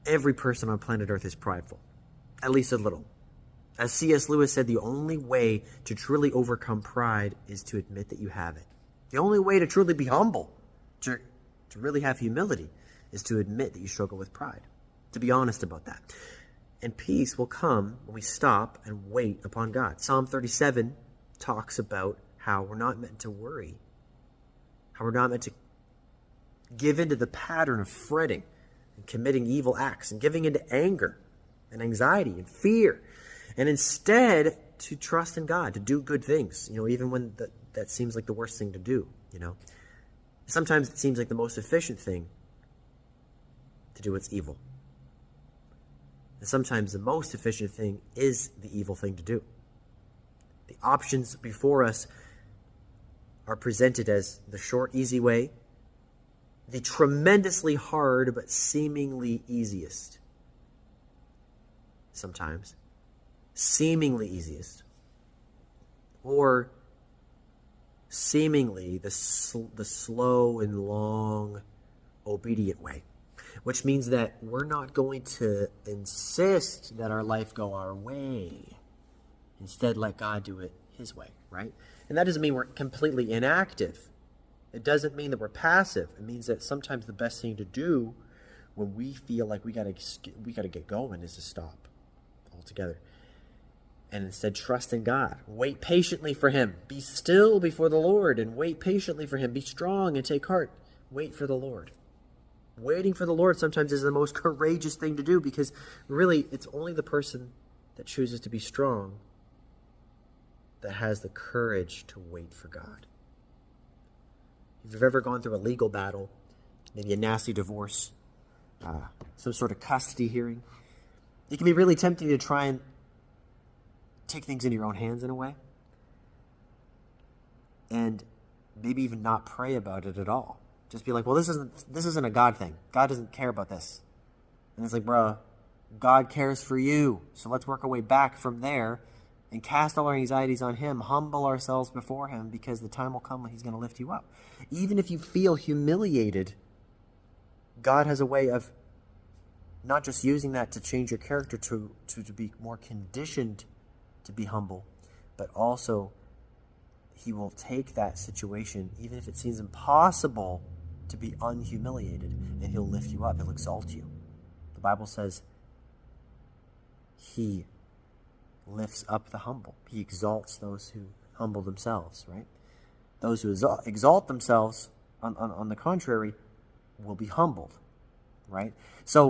Every person on planet Earth is prideful, at least a little. As C.S. Lewis said, the only way to truly overcome pride is to admit that you have it. The only way to truly be humble, to really have humility, is to admit that you struggle with pride, to be honest about that. And peace will come when we stop and wait upon God. Psalm 37 talks about how we're not meant to worry, how we're not meant to give into the pattern of fretting and committing evil acts and giving into anger and anxiety and fear, and instead to trust in God, to do good things, even when that seems like the worst thing to do, Sometimes it seems like the most efficient thing to do what's evil. And sometimes the most efficient thing is the evil thing to do. The options before us are presented as the short, easy way, the tremendously hard but seemingly easiest. Sometimes. Seemingly easiest. Or seemingly the slow and long, obedient way. Which means that we're not going to insist that our life go our way. Instead, let God do it his way, right? And that doesn't mean we're completely inactive. It doesn't mean that we're passive. It means that sometimes the best thing to do when we feel like we gotta get going is to stop altogether. And instead trust in God. Wait patiently for him. Be still before the Lord and wait patiently for him. Be strong and take heart. Wait for the Lord. Waiting for the Lord sometimes is the most courageous thing to do, because really it's only the person that chooses to be strong that has the courage to wait for God. If you've ever gone through a legal battle, maybe a nasty divorce, some sort of custody hearing, it can be really tempting to try and take things into your own hands in a way, and maybe even not pray about it at all. Just be like, well, this isn't a God thing. God doesn't care about this. And it's like, bro, God cares for you. So let's work our way back from there and cast all our anxieties on him, humble ourselves before him, because the time will come when he's going to lift you up. Even if you feel humiliated, God has a way of not just using that to change your character to be more conditioned to be humble, but also he will take that situation, even if it seems impossible to be unhumiliated, and he'll lift you up. He'll exalt you. The Bible says he lifts up the humble. He exalts those who humble themselves, right? Those who exalt themselves, on the contrary, will be humbled, right? So